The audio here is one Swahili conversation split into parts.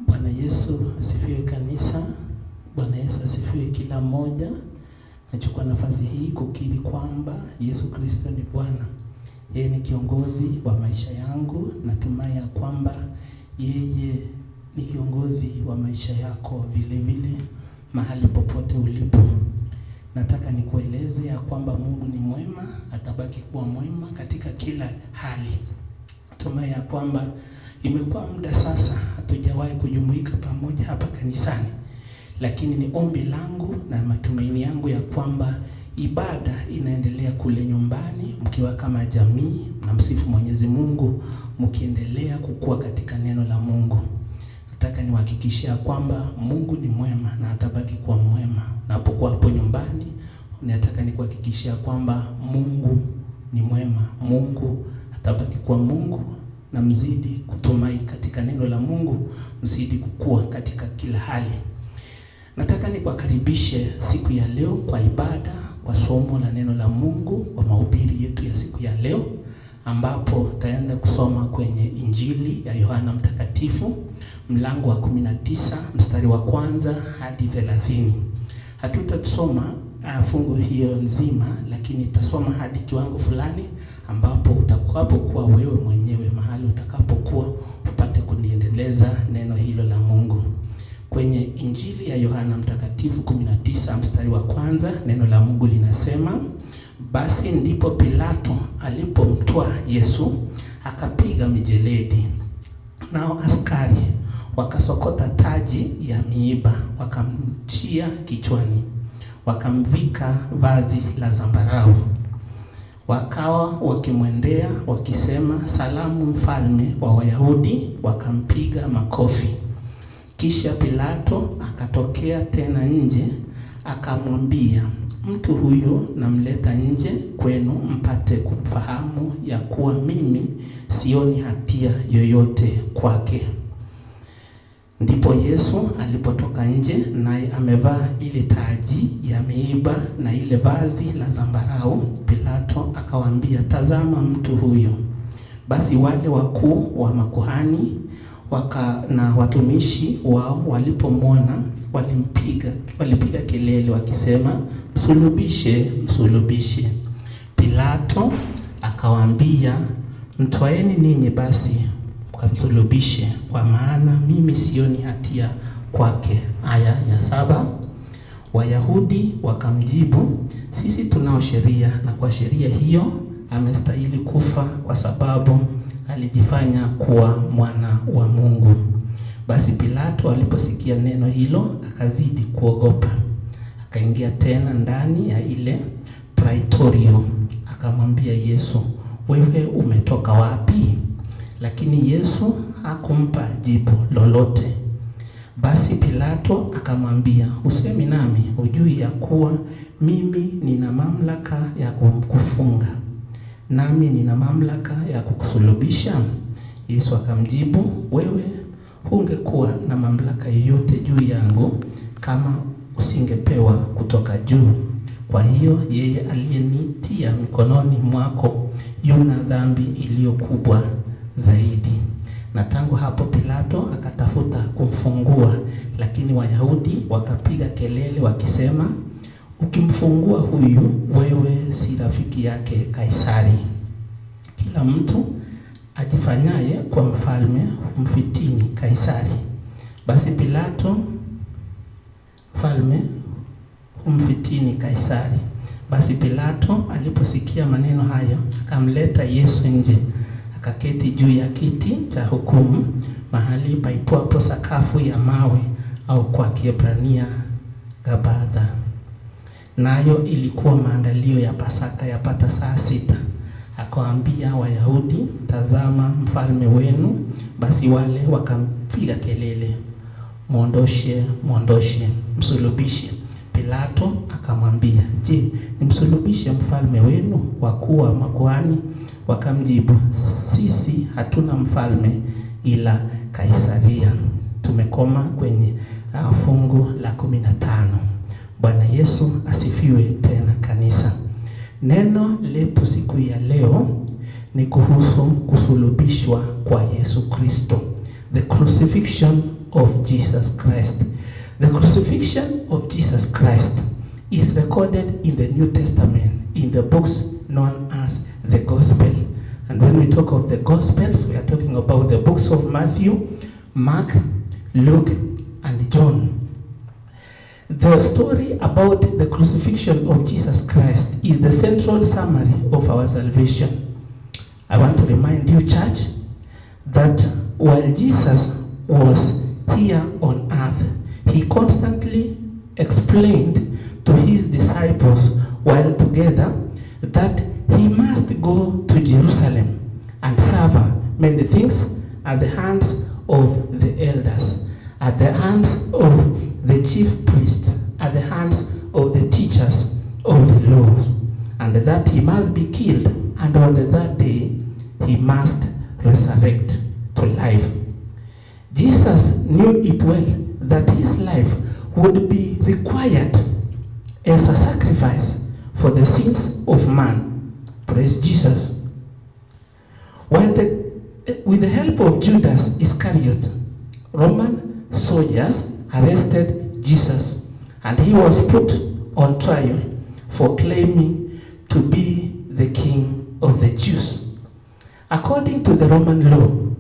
Bwana Yesu asifiwe kanisa. Bwana Yesu asifiwe kila mmoja. Nachukua nafasi hii kukiri kwamba Yesu Kristo ni Bwana. Yeye ni kiongozi wa maisha yangu. Natumai ya kwamba yeye ni kiongozi wa maisha yako vile vile mahali popote ulipo. Nataka nikueleze ya kwamba Mungu ni mwema, atabaki kuwa mwema katika kila hali. Natumai ya kwamba imekuwa muda sasa hatujawahi kujumuika pamoja hapa kanisani. Lakini ni ombi langu na matumaini yangu ya kwamba ibada inaendelea kule nyumbani, mkiwa kama jamii na msifu Mwenyezi Mungu, mkiendelea kukua katika neno la Mungu. Nataka niwahakikishia kwamba Mungu ni mwema na atabaki kuwa mwema. Napokuwa hapo nyumbani, nataka nikuhakikishia kwamba Mungu ni mwema. Mungu atabaki kuwa Mungu, na mzidi kutumai katika neno la Mungu, mzidi kukua katika kila hali. Nataka nikukaribishe siku ya leo kwa ibada, kwa somo la neno la Mungu, kwa mahubiri yetu ya siku ya leo, ambapo tutaenda kusoma kwenye Injili ya Yohana Mtakatifu, mlango wa 19 mstari wa 1 hadi 30. Hatutasoma fungu hiyo nzima, lakini tutasoma hadi kiwango fulani ambapo utakapokuwa wewe mwenyewe mahali utakapokuwa upate kuniendeleza neno hilo la Mungu. Kwenye Injili ya Yohana Mtakatifu 19 mstari wa 1, neno la Mungu linasema, basi ndipo Pilato alipomtwaa Yesu akapiga mijeledi. Nao askari wakasokota taji ya miiba wakamtia kichwani, wakamvika vazi la zambarau, wakawa wakimwendea wakisema, salamu mfalme wa Wayahudi, wakampiga makofi. Kisha Pilato akatokea tena nje akamwambia, mtu huyo namleta nje kwenu mpate kufahamu ya kuwa mimi sioni hatia yoyote kwake. Ndipo Yesu alipotoka nje, naye amevaa ile taji ya miiba na ile vazi la zambarau. Pilato akawaambia, tazama mtu huyo. Basi wale wakuu wa makuhani na watumishi wao walipomwona walipiga kelele wakisema, msulubishe, msulubishe. Pilato akawaambia, mtwaeni ninyi basi mkamsulubishe, kwa maana mimi sioni hatia kwake. Aya ya 7. Wayahudi wakamjibu, sisi tunao sheria, na kwa sheria hiyo amestahili kufa kwa sababu alijifanya kuwa mwana wa Mungu. Basi Pilato aliposikia neno hilo akazidi kuogopa. Akaingia tena ndani ya ile praetorio, akamwambia Yesu, wewe umetoka wapi? Lakini Yesu hakumpa jibu lolote. Basi Pilato akamwambia, usemi nami hujui ya kuwa mimi nina mamlaka ya kukufunga, nami nina mamlaka ya kukusulubisha? Yesu akamjibu, wewe hungekuwa na mamlaka yoyote juu yangu kama usingepewa kutoka juu. Kwa hiyo yeye aliyenitia mikononi mwako yuna dhambi iliyo kubwa zaidi. Na tangu hapo Pilato akatafuta kumfungua, lakini Wayahudi wakapiga kelele wakisema, ukimfungua huyu wewe si rafiki yake Kaisari. Kila mtu ajifanyaye kwa mfalme humfitini Kaisari. Basi Pilato mfalme humfitini Kaisari. Basi Pilato aliposikia maneno hayo akamleta Yesu nje, akaketi juu ya kiti cha hukumu, mahali paitwapo sakafu ya mawe, au kwa Kiebrania Gabatha. Nayo ilikuwa maandalio ya Pasaka yapata saa 6. Akawaambia Wayahudi, tazama mfalme wenu. Basi wale wakampiga kelele, muondoshe, muondoshe, msulubishe. Pilato akamwambia, je, nimsulubishe mfalme wenu? Wakuu wa makuhani wakamjibu, sisi hatuna mfalme ila Kaisaria. Tumekoma kwenye fungu la 15. Bwana Yesu asifiwe tena kanisa. Neno letu siku ya leo ni kuhusu kusulubishwa kwa Yesu Kristo. The crucifixion of Jesus Christ. The crucifixion of Jesus Christ is recorded in the New Testament in the books known as the Gospel. And when we talk of the Gospels, we are talking about the books of Matthew, Mark, Luke, and John. The story about the crucifixion of Jesus Christ is the central summary of our salvation. I want to remind you, church, that while Jesus was here on earth, he constantly explained to his disciples while together that he must go to Jerusalem and suffer many things at the hands of the elders, at the hands of the chief priests, at the hands of the teachers of the law, and that he must be killed, and on the third day he must resurrect to life. Jesus knew it well that his life would be required as a sacrifice for the sins of man. Praise Jesus. With the help of Judas Iscariot, Roman soldiers arrested Jesus, and he was put on trial for claiming to be the king of the Jews. According to the Roman law,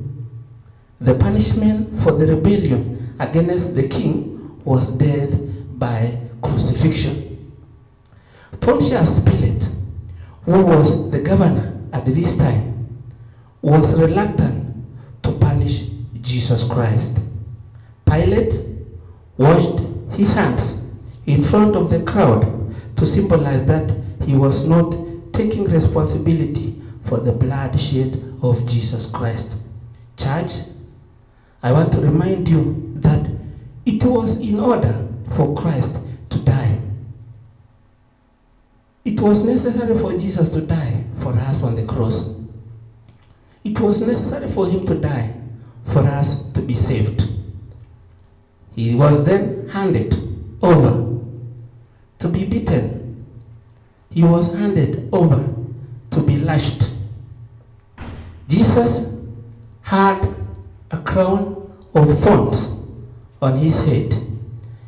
the punishment for the rebellion against the king was death by crucifixion. Pontius Pilate, who was the governor at this time, was reluctant to punish Jesus Christ. Pilate washed his hands in front of the crowd to symbolize that he was not taking responsibility for the bloodshed of Jesus Christ. Church, I want to remind you that it was in order for Christ to die. It was necessary for Jesus to die for us on the cross. It was necessary for him to die for us to be saved. He was then handed over to be beaten. He was handed over to be lashed. Jesus had a crown of thorns on his head.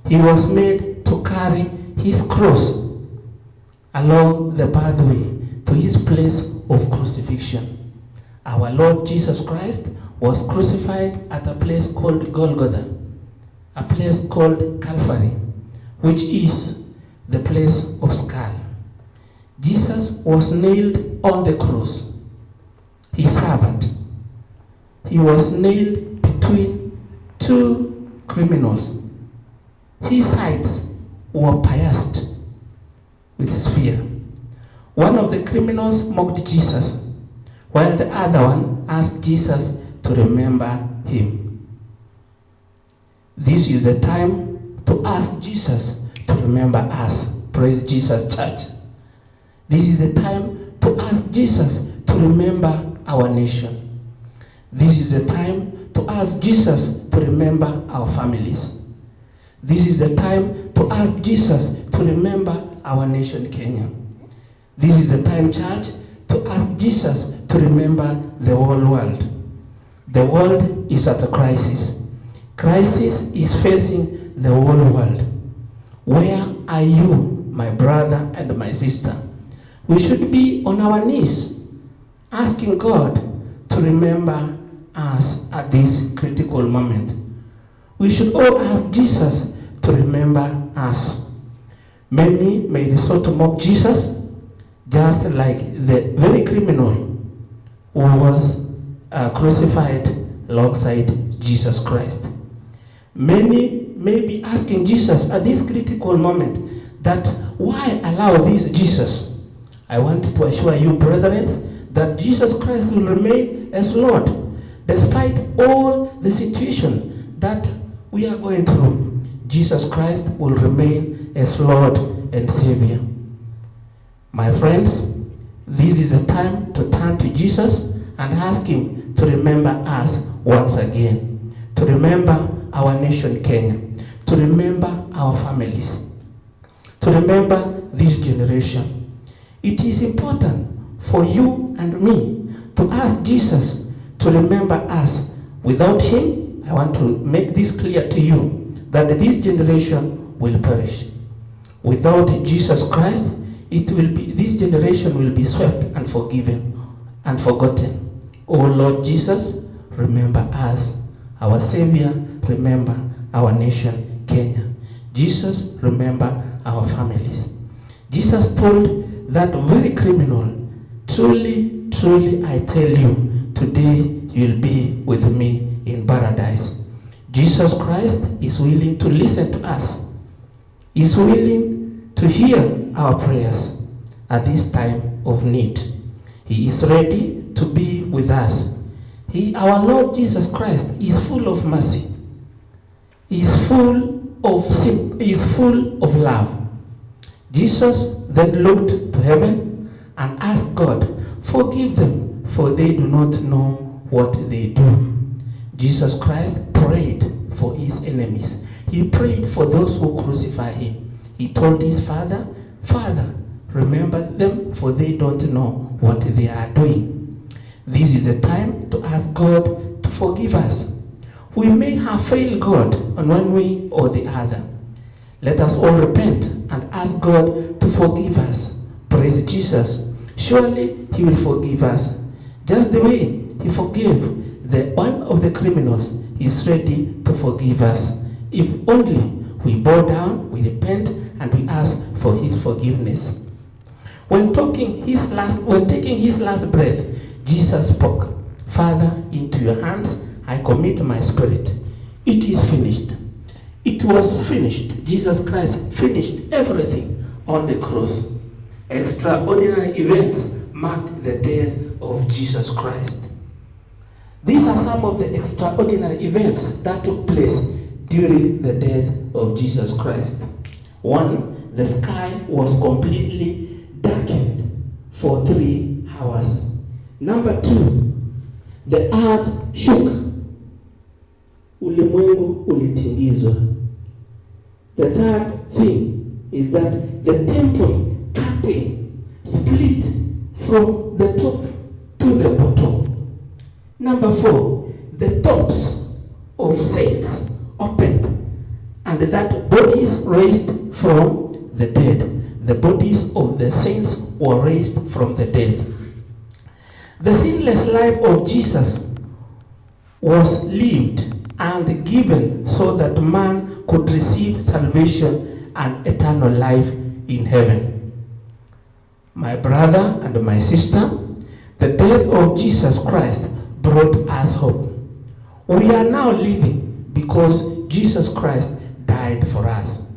He was made to carry his cross along the pathway to his place of crucifixion. Our Lord Jesus Christ was crucified at a place called Golgotha, a place called Calvary, which is the place of skull. Jesus was nailed on the cross. He suffered. He was nailed between two criminals. His sides were pierced with spear. One of the criminals mocked Jesus, while the other one asked Jesus to remember him. This is the time to ask Jesus to remember us. Praise Jesus, church. This is the time to ask Jesus to remember our nation. This is the time to ask Jesus to remember our families. This is the time to ask Jesus to remember our nation, Kenya. This is the time, church, to ask Jesus to remember the whole world. The world is at a crisis. Crisis is facing the whole world. Where are you, my brother and my sister? We should be on our knees, asking God to remember us at this critical moment. We should all ask Jesus to remember us. Many may resort to mock Jesus, just like the very criminal who was crucified alongside Jesus Christ. Many may be asking Jesus at this critical moment that why allow this Jesus? I want to assure you, brethren, that Jesus Christ will remain as Lord despite all the situation that we are going through. Jesus Christ will remain as Lord and Savior. My friends, this is a time to turn to Jesus and ask him to remember us once again, to remember our nation Kenya, to remember our families, to remember this generation. It is important for you and me to ask Jesus to remember us. Without him, I want to make this clear to you, that this generation will perish. Without Jesus Christ, this generation will be swept and forgiven and forgotten. Oh Lord Jesus, remember us. Our Savior, remember our nation, Kenya. Jesus, remember our families. Jesus told that very criminal, truly, truly, I tell you, today you'll be with me in paradise. Jesus Christ is willing to listen to us. He's willing to hear our prayers at this time of need. He is ready to be with us. Our Lord Jesus Christ is full of mercy. He is full of love. Jesus then looked to heaven and asked God, forgive them, for they do not know what they do. Jesus Christ prayed for his enemies. He prayed for those who crucify him. He told his Father, Father, remember them, for they don't know what they are doing. This is a time to ask God to forgive us. We may have failed God on one way or the other. Let us all repent and ask God to forgive us. Praise Jesus. Surely he will forgive us. Just the way he forgave one of the criminals, he is ready to forgive us. If only we bow down, we repent, and we ask for his forgiveness. When taking his last breath, Jesus spoke, Father, into your hands I commit my spirit. It is finished. It was finished. Jesus Christ finished everything on the cross. Extraordinary events marked the death of Jesus Christ. These are some of the extraordinary events that took place during the death of Jesus Christ. 1, the sky was completely darkened for 3 hours. Number 2, the earth shook. Ulimwengu ulitingizwa. The third thing is that the temple curtain split from the top to the bottom. Number 4, the tops of saints opened, and that bodies raised from the dead. The bodies of the saints were raised from the dead. The sinless life of Jesus was lived and given so that man could receive salvation and eternal life in heaven. My brother and my sister, the death of Jesus Christ brought us hope. We are now living because Jesus Christ died for us.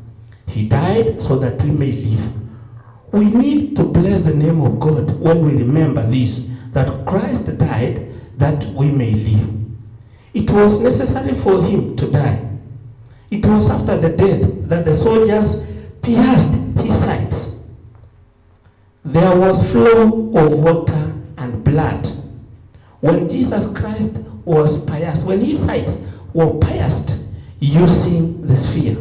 He died so that we may live. We need to bless the name of God when we remember this, that Christ died that we may live. It was necessary for him to die. It was after the death that the soldiers pierced his sides. There was flow of water and blood. When Jesus Christ was pierced, when his sides were pierced using the spear,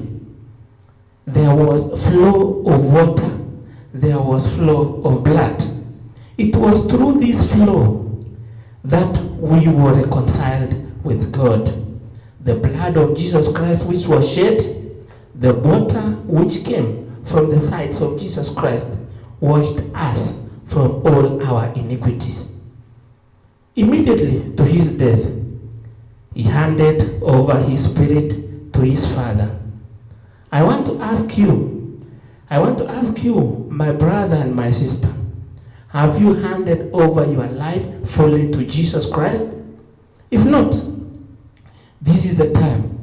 there was flow of water, there was flow of blood. It was through this flow that we were reconciled with God. The blood of Jesus Christ which was shed, the water which came from the sides of Jesus Christ, washed us from all our iniquities. Immediately to his death, he handed over his spirit to his Father. I want to ask you, my brother and my sister, have you handed over your life fully to Jesus Christ? If not, this is the time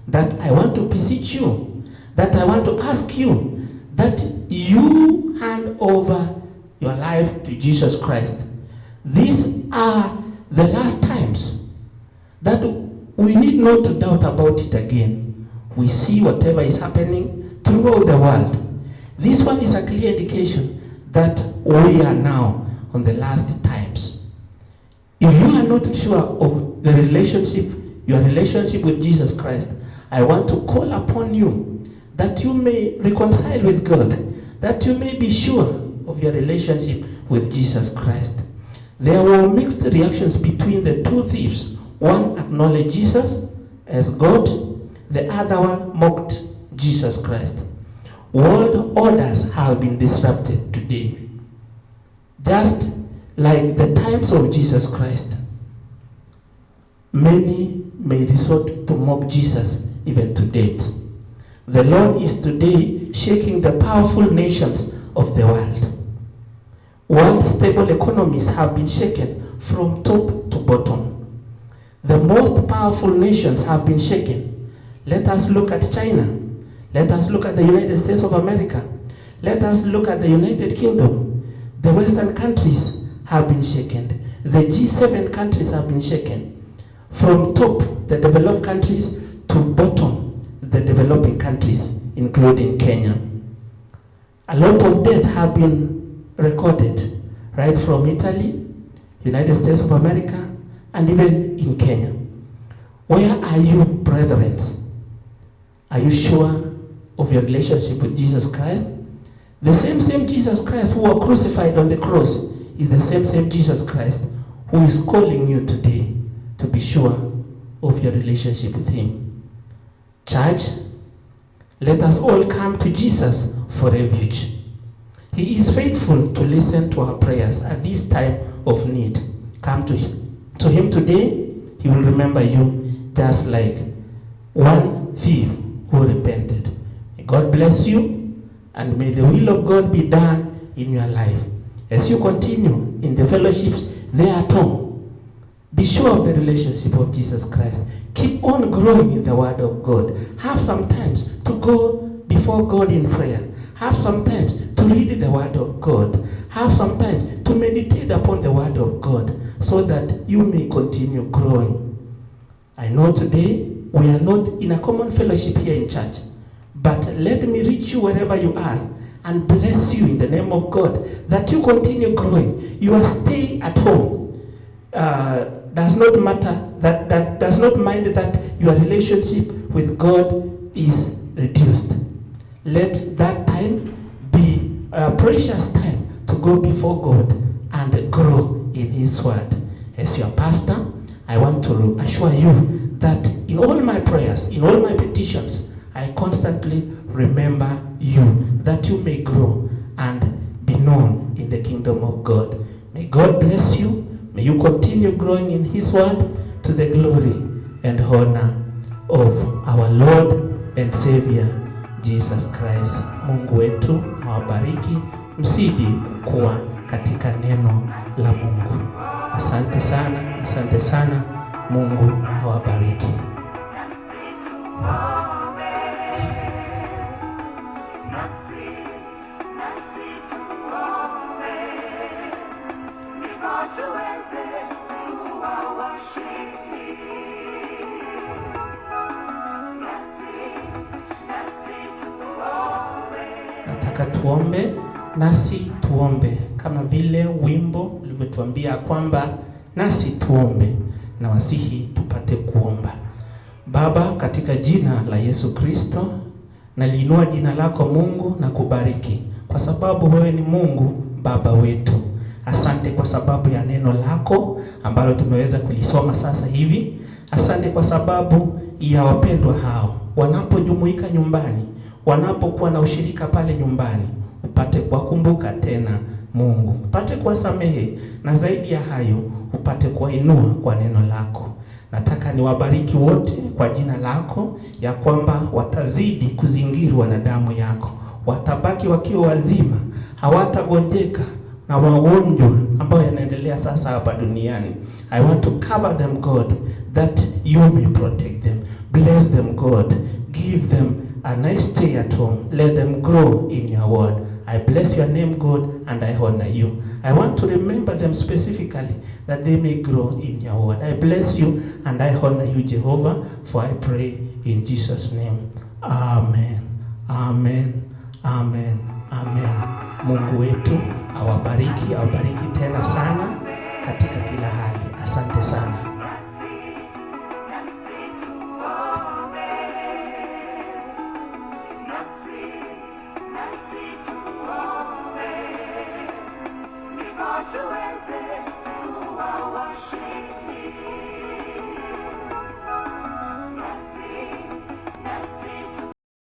that I want to beseech you, that I want to ask you, that you hand over your life to Jesus Christ. These are the last times that we need not to doubt about it again. We see whatever is happening throughout the world. This one is a clear indication that we are now on the last times. If you are not sure of the relationship, your relationship with Jesus Christ, I want to call upon you that you may reconcile with God, that you may be sure of your relationship with Jesus Christ. There were mixed reactions between the two thieves. One acknowledged Jesus as God, the other one mocked Jesus Christ. World orders have been disrupted today, just like the times of Jesus Christ. Many may resort to mock Jesus even to date. The Lord is today shaking the powerful nations of the world. World stable economies have been shaken from top to bottom. The most powerful nations have been shaken. Let us look at China. Let us look at the United States of America. Let us look at the United Kingdom. The Western countries have been shaken. The G7 countries have been shaken. From top, the developed countries, to bottom, the developing countries, including Kenya. A lot of death have been recorded, right from Italy, United States of America, and even in Kenya. Where are you, brethren? Are you sure of your relationship with Jesus Christ? The same Jesus Christ who was crucified on the cross is the same Jesus Christ who is calling you today to be sure of your relationship with him. Church, let us all come to Jesus for refuge. He is faithful to listen to our prayers at this time of need. Come to him today. He will remember you just like one thief who repented. May God bless you, and may the will of God be done in your life. As you continue in the fellowships there at home, be sure of the relationship of Jesus Christ. Keep on growing in the Word of God. Have some times to go before God in prayer. Have some times to read the Word of God. Have some time to meditate upon the Word of God so that you may continue growing. I know today we are not in a common fellowship here in church, but let me reach you wherever you are and bless you in the name of God that you continue growing. Your stay at home does not matter, that does not mind that your relationship with God is reduced. Let that time be a precious time to go before God and grow in his word. As your pastor, I want to assure you that in all my prayers, in all my petitions, I constantly remember you, that you may grow and be known in the kingdom of God. May God bless you. May you continue growing in his word to the glory and honor of our Lord and Savior Jesus Christ. Mungu wetu awabariki, msidi kuwa katika neno la Mungu. Asante sana, asante sana. Mungu awabariki. Nataka tuombe, nasi tuombe kama vile wimbo ulivyotuambia kwamba nasi tuombe, na wasihi tupate kuomba. Baba, katika jina la Yesu Kristo, naliinua jina lako Mungu na kubariki kwa sababu wewe ni Mungu Baba wetu. Asante kwa sababu ya neno lako ambalo tumeweza kulisoma sasa hivi. Asante kwa sababu ya wapendwa hao wanapojumuika nyumbani, wanapokuwa na ushirika pale nyumbani, upate kuwakumbuka tena Mungu, upate kuwasamehe, na zaidi ya hayo upate kuwainua kwa neno lako. Nataka niwabariki wote kwa jina lako, ya kwamba watazidi kuzingirwa na damu yako, watabaki wakiwa wazima, hawatagonjeka na magonjwa ambayo yanaendelea sasa hapa duniani. I want to cover them, God, that you may protect them. Bless them, God. Give them a nice stay at home. Let them grow in your word. I bless your name, God, and I honor you. I want to remember them specifically, that they may grow in your word. I bless you and I honor you, Jehovah, for I pray in Jesus' name. Amen. Amen. Amen. Amen. Mungu wetu awabariki tena sana katika kila hali. Asante sana.